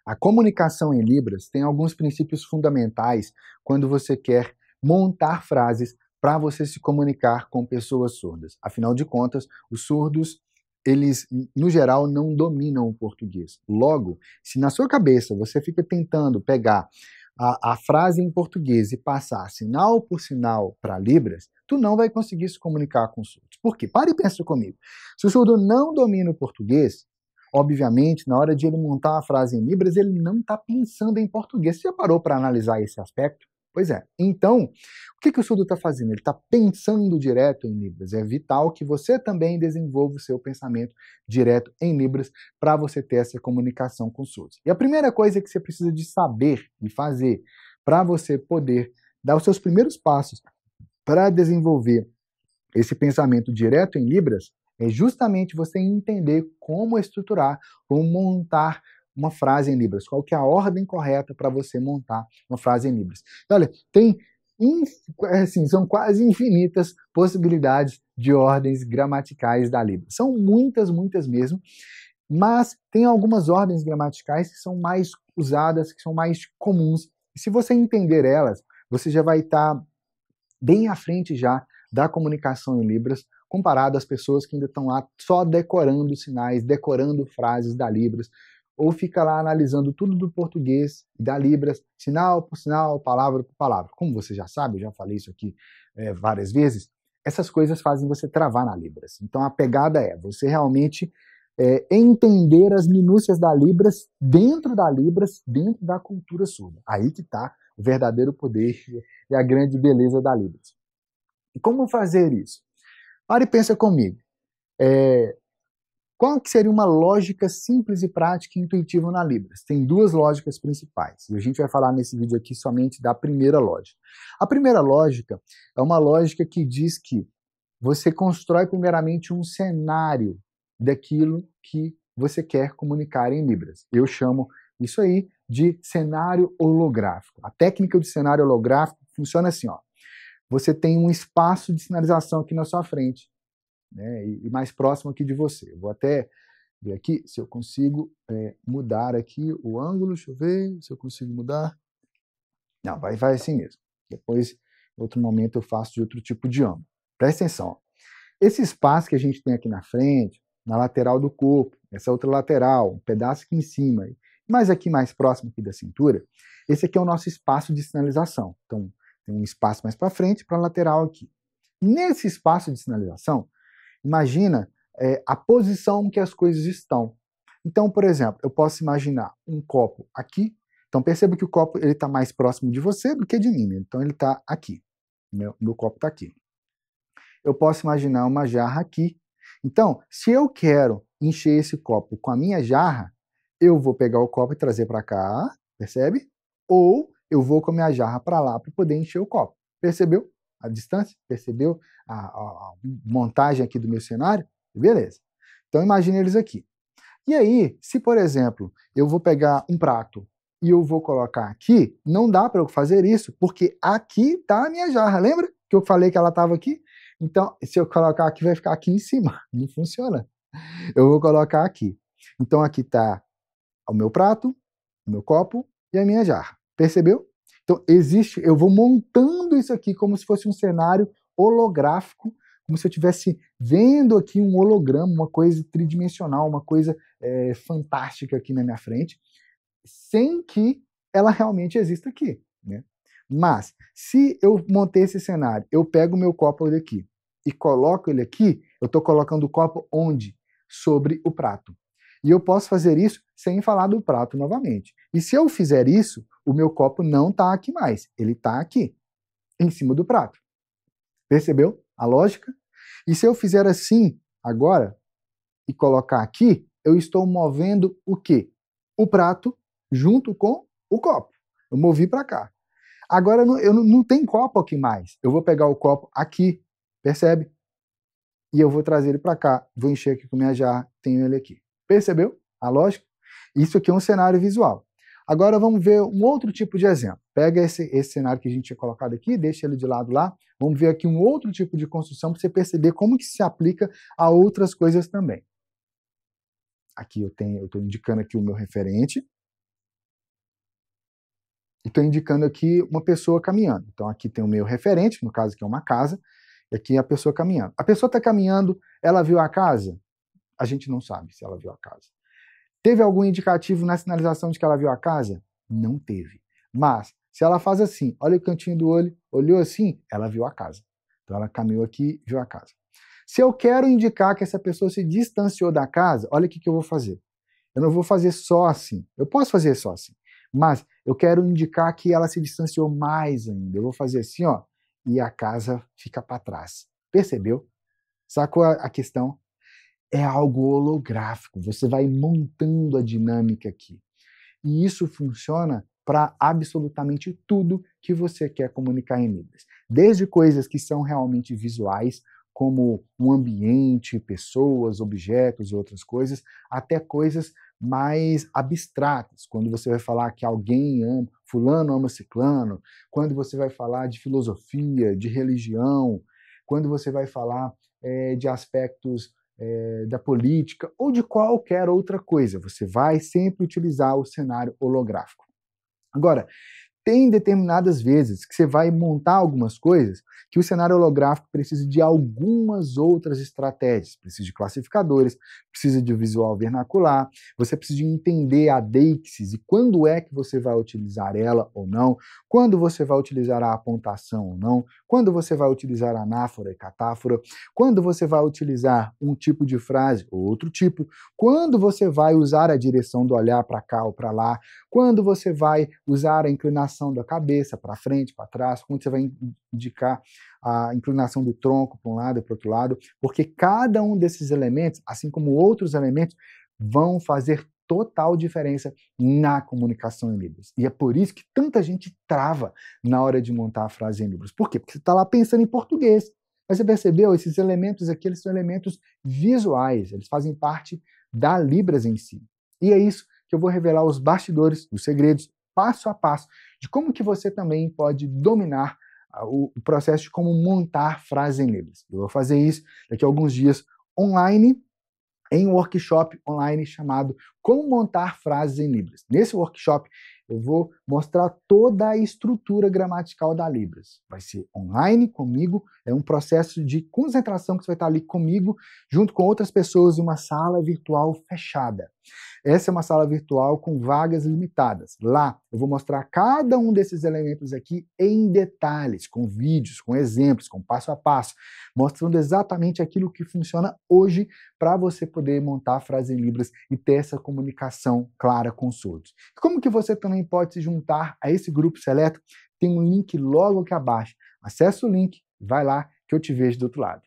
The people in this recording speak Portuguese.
A comunicação em Libras tem alguns princípios fundamentais quando você quer montar frases para você se comunicar com pessoas surdas. Afinal de contas, os surdos, eles, no geral, não dominam o português. Logo, se na sua cabeça você fica tentando pegar a frase em português e passar sinal por sinal para Libras, tu não vai conseguir se comunicar com os surdos. Por quê? Para e pensa comigo. Se o surdo não domina o português, obviamente, na hora de ele montar a frase em Libras, ele não está pensando em português. Você já parou para analisar esse aspecto? Pois é. Então, o que o surdo está fazendo? Ele está pensando direto em Libras. É vital que você também desenvolva o seu pensamento direto em Libras para você ter essa comunicação com os surdos. E a primeira coisa que você precisa de saber e fazer para você poder dar os seus primeiros passos para desenvolver esse pensamento direto em Libras é justamente você entender como estruturar, como montar uma frase em Libras, qual que é a ordem correta para você montar uma frase em Libras. Olha, são quase infinitas possibilidades de ordens gramaticais da Libras. São muitas, muitas mesmo, mas tem algumas ordens gramaticais que são mais usadas, que são mais comuns. E se você entender elas, você já vai estar bem à frente já da comunicação em Libras, comparado às pessoas que ainda estão lá só decorando sinais, decorando frases da Libras, ou fica lá analisando tudo do português, da Libras, sinal por sinal, palavra por palavra. Como você já sabe, eu já falei isso aqui várias vezes, essas coisas fazem você travar na Libras. Então a pegada é você realmente entender as minúcias da Libras, dentro da cultura surda. Aí que está o verdadeiro poder e a grande beleza da Libras. E como fazer isso? Para e pensa comigo. Qual que seria uma lógica simples e prática e intuitiva na Libras? Tem duas lógicas principais, e a gente vai falar nesse vídeo aqui somente da primeira lógica. A primeira lógica é uma lógica que diz que você constrói primeiramente um cenário daquilo que você quer comunicar em Libras. Eu chamo isso aí de cenário holográfico. A técnica de cenário holográfico funciona assim, ó. Você tem um espaço de sinalização aqui na sua frente, né, e mais próximo aqui de você. Eu vou até ver aqui se eu consigo mudar aqui o ângulo. Deixa eu ver se eu consigo mudar. Não, vai assim mesmo. Depois, em outro momento, eu faço de outro tipo de ângulo. Presta atenção. Ó. Esse espaço que a gente tem aqui na frente, na lateral do corpo, essa outra lateral, um pedaço aqui em cima, mas aqui mais próximo aqui da cintura, esse aqui é o nosso espaço de sinalização. Então, tem um espaço mais para frente e para a lateral aqui. Nesse espaço de sinalização, imagina a posição em que as coisas estão. Então, por exemplo, eu posso imaginar um copo aqui. Então, perceba que o copo está mais próximo de você do que de mim. Então, ele está aqui. Meu copo está aqui. Eu posso imaginar uma jarra aqui. Então, se eu quero encher esse copo com a minha jarra, eu vou pegar o copo e trazer para cá, percebe? Ou eu vou com a minha jarra para lá para poder encher o copo. Percebeu a distância? Percebeu a montagem aqui do meu cenário? Beleza. Então, imagine eles aqui. E aí, se, por exemplo, eu vou pegar um prato e eu vou colocar aqui, não dá para eu fazer isso, porque aqui está a minha jarra. Lembra que eu falei que ela estava aqui? Então, se eu colocar aqui, vai ficar aqui em cima. Não funciona. Eu vou colocar aqui. Então, aqui está o meu prato, o meu copo e a minha jarra. Percebeu? Então, eu vou montando isso aqui como se fosse um cenário holográfico, como se eu estivesse vendo aqui um holograma, uma coisa tridimensional, uma coisa fantástica aqui na minha frente, sem que ela realmente exista aqui, né? Mas, se eu montei esse cenário, eu pego o meu copo daqui e coloco ele aqui, eu estou colocando o copo onde? Sobre o prato. E eu posso fazer isso sem falar do prato novamente. E se eu fizer isso, o meu copo não está aqui mais. Ele está aqui, em cima do prato. Percebeu a lógica? E se eu fizer assim, agora, e colocar aqui, eu estou movendo o quê? O prato junto com o copo. Eu movi para cá. Agora, eu não tenho copo aqui mais. Eu vou pegar o copo aqui, percebe? E eu vou trazer ele para cá. Vou encher aqui com minha jarra, tenho ele aqui. Percebeu a lógica? Isso aqui é um cenário visual. Agora vamos ver um outro tipo de exemplo. Pega esse cenário que a gente tinha colocado aqui, deixa ele de lado lá. Vamos ver aqui um outro tipo de construção para você perceber como que se aplica a outras coisas também. Aqui eu estou indicando aqui o meu referente. estou indicando aqui uma pessoa caminhando. Então aqui tem o meu referente, no caso aqui é uma casa, e aqui a pessoa caminhando. A pessoa está caminhando, ela viu a casa? A gente não sabe se ela viu a casa. Teve algum indicativo na sinalização de que ela viu a casa? Não teve. Mas, se ela faz assim, olha o cantinho do olho, olhou assim, ela viu a casa. Então ela caminhou aqui e viu a casa. Se eu quero indicar que essa pessoa se distanciou da casa, olha o que eu vou fazer. Eu não vou fazer só assim. Eu posso fazer só assim. Mas eu quero indicar que ela se distanciou mais ainda. Eu vou fazer assim, ó, e a casa fica para trás. Percebeu? Sacou a questão? É algo holográfico. Você vai montando a dinâmica aqui. E isso funciona para absolutamente tudo que você quer comunicar em Libras. Desde coisas que são realmente visuais, como um ambiente, pessoas, objetos e outras coisas, até coisas mais abstratas, quando você vai falar que alguém ama, fulano ama ciclano, quando você vai falar de filosofia, de religião, quando você vai falar de aspectos da política ou de qualquer outra coisa. Você vai sempre utilizar o cenário holográfico. Agora, tem determinadas vezes que você vai montar algumas coisas que o cenário holográfico precisa de algumas outras estratégias. Precisa de classificadores, precisa de visual vernacular, você precisa de entender a deixis e quando é que você vai utilizar ela ou não, quando você vai utilizar a apontação ou não, quando você vai utilizar anáfora e catáfora, quando você vai utilizar um tipo de frase ou outro tipo, quando você vai usar a direção do olhar para cá ou para lá, quando você vai usar a inclinação da cabeça para frente, para trás, quando você vai indicar a inclinação do tronco para um lado e para o outro lado, porque cada um desses elementos, assim como outros elementos, vão fazer total diferença na comunicação em Libras. E é por isso que tanta gente trava na hora de montar a frase em Libras. Por quê? Porque você está lá pensando em português. Mas você percebeu? Esses elementos aqui, eles são elementos visuais, eles fazem parte da Libras em si. E é isso que eu vou revelar os bastidores, os segredos, passo a passo, de como que você também pode dominar o processo de como montar frases em Libras. Eu vou fazer isso daqui a alguns dias online, em um workshop online chamado Como Montar Frases em Libras. Nesse workshop, eu vou mostrar toda a estrutura gramatical da Libras. Vai ser online comigo, é um processo de concentração que você vai estar ali comigo, junto com outras pessoas, em uma sala virtual fechada. Essa é uma sala virtual com vagas limitadas. Lá, eu vou mostrar cada um desses elementos aqui em detalhes, com vídeos, com exemplos, com passo a passo, mostrando exatamente aquilo que funciona hoje para você poder montar a frase em Libras e ter essa comunicação clara com os outros. Como que você também pode se juntar a esse grupo seleto? Tem um link logo aqui abaixo. Acesse o link, vai lá que eu te vejo do outro lado.